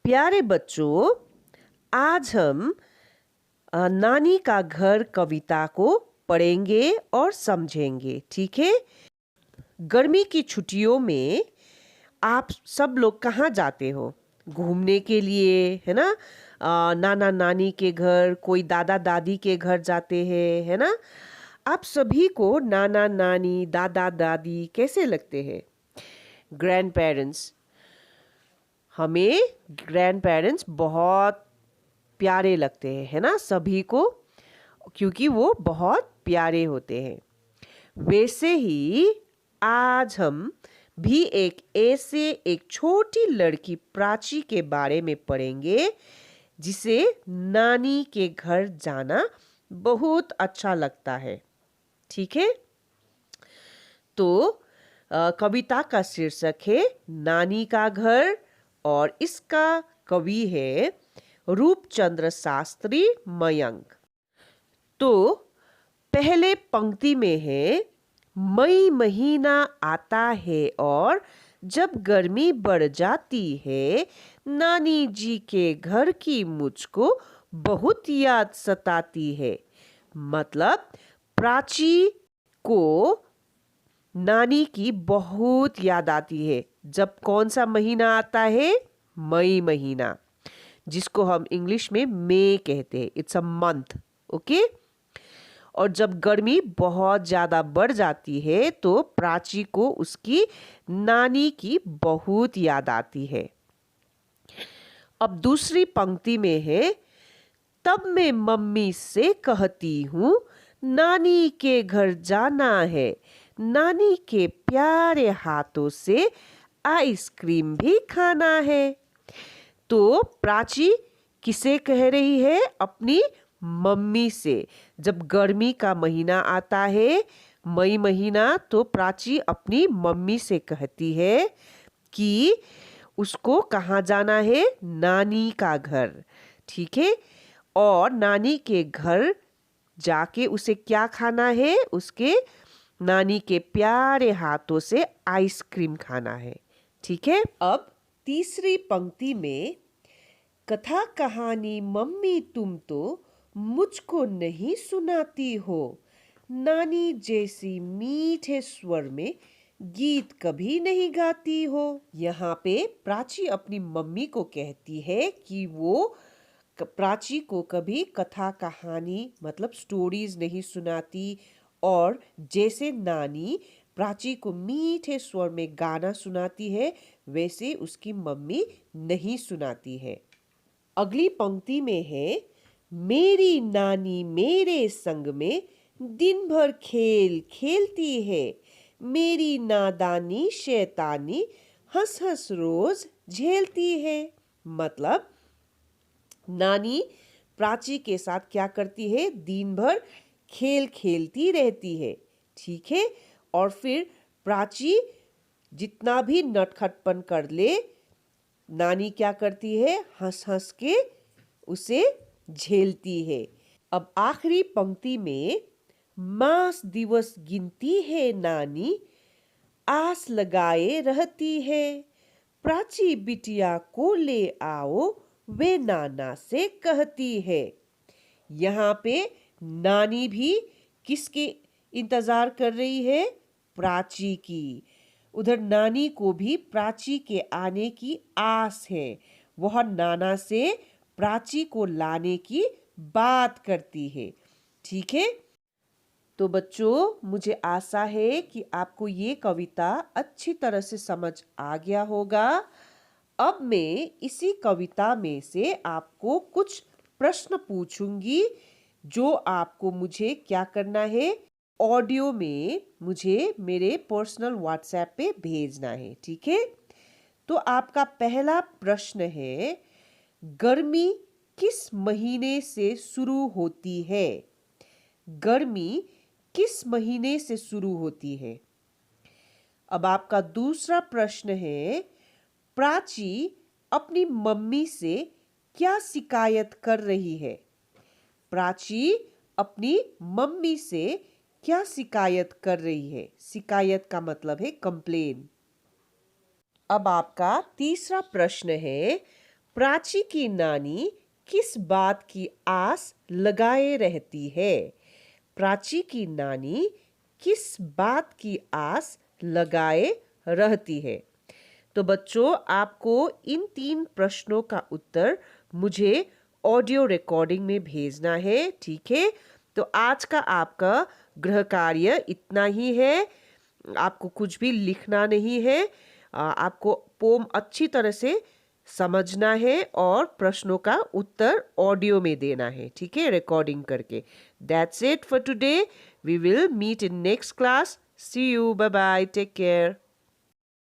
प्यारे बच्चों, आज हम नानी का घर कविता को पढ़ेंगे और समझेंगे, ठीक है? गर्मी की छुट्टियों में आप सब लोग कहाँ जाते हो? घूमने के लिए, है ना? नाना नानी के घर, कोई दादा दादी के घर जाते हैं, है ना? आप सभी को नाना नानी, दादा दादी कैसे लगते हैं? ग्रैंड पेरेंट्स, हमें ग्रैंड पेरेंट्स बहुत प्यारे लगते हैं, है ना, सभी को, क्योंकि वो बहुत प्यारे होते हैं। वैसे ही आज हम भी एक छोटी लड़की प्राची के बारे में पढ़ेंगे, जिसे नानी के घर जाना बहुत अच्छा लगता है। ठीक है? तो कविता का शीर्षक है नानी का घर, और इसका कवि है रूपचंद्र शास्त्री मयंक। तो पहले पंक्ति में है, मई महीना आता है और जब गर्मी बढ़ जाती है, नानी जी के घर की मुझको बहुत याद सताती है। मतलब प्राची को नानी की बहुत याद आती है जब कौन सा महीना आता है? मई महीना, जिसको हम इंग्लिश में मई कहते हैं। It's a month, okay? और जब गर्मी बहुत ज़्यादा बढ़ जाती है तो प्राची को उसकी नानी की बहुत याद आती है। अब दूसरी पंक्ति में है, तब मैं मम्मी से कहती हूँ नानी के घर जाना है, नानी के प्यारे हाथों से आइसक्रीम भी खाना है। तो प्राची किसे कह रही है? अपनी मम्मी से। जब गर्मी का महीना आता है, मई महीना, तो प्राची अपनी मम्मी से कहती है कि उसको कहाँ जाना है? नानी का घर। ठीक है? और नानी के घर जाके उसे क्या खाना है? उसके नानी के प्यारे हाथों से आइसक्रीम खाना है। ठीक है? अब तीसरी पंक्ति में, कथा कहानी मम्मी तुम तो मुझको नहीं सुनाती हो, नानी जैसी मीठे स्वर में गीत कभी नहीं गाती हो। यहाँ पे प्राची अपनी मम्मी को कहती है कि वो प्राची को कभी कथा कहानी मतलब स्टोरीज नहीं सुनाती, और जैसे नानी प्राची को मीठे स्वर में गाना सुनाती है, वैसे उसकी मम्मी नहीं सुनाती है। अगली पंक्ति में है, मेरी नानी मेरे संग में दिन भर खेल खेलती है, मेरी नादानी शैतानी हंस हंस रोज झेलती है। मतलब नानी प्राची के साथ क्या करती है? दिन भर खेल खेलती रहती है। ठीक है? और फिर प्राची जितना भी नटखटपन कर ले, नानी क्या करती है? हंस हंस के उसे झेलती है। अब आखिरी पंक्ति में, मास दिवस गिनती है नानी, आस लगाए रहती है, प्राची बिटिया को ले आओ, वे नाना से कहती है। यहाँ पे नानी भी किसके इंतजार कर रही है? प्राची की। उधर नानी को भी प्राची के आने की आस है। वह नाना से प्राची को लाने की बात करती है। ठीक है? तो बच्चों, मुझे आशा है कि आपको ये कविता अच्छी तरह से समझ आ गया होगा। अब मैं इसी कविता में से आपको कुछ प्रश्न पूछूंगी, जो आपको मुझे क्या करना है? ऑडियो में मुझे मेरे पर्सनल व्हाट्सएप पे भेजना है। ठीक है? तो आपका पहला प्रश्न है, गर्मी किस महीने से शुरू होती है? गर्मी किस महीने से शुरू होती है? अब आपका दूसरा प्रश्न है, प्राची अपनी मम्मी से क्या शिकायत कर रही है? प्राची अपनी मम्मी से क्या शिकायत कर रही है? शिकायत का मतलब है कंप्लेन। अब आपका तीसरा प्रश्न है, प्राची की नानी किस बात की आस लगाए रहती है? प्राची की नानी किस बात की आस लगाए रहती है? तो बच्चों, आपको इन 3 प्रश्नों का उत्तर मुझे ऑडियो रिकॉर्डिंग में भेजना है, ठीक है? तो आज का आपका गृह कार्य इतना ही है। आपको कुछ भी लिखना नहीं है। आपको पोम अच्छी तरह से समझना है और प्रश्नों का उत्तर ऑडियो में देना है, ठीक है? रिकॉर्डिंग करके। That's it for today. We will meet in next class. See you. Bye bye. Take care.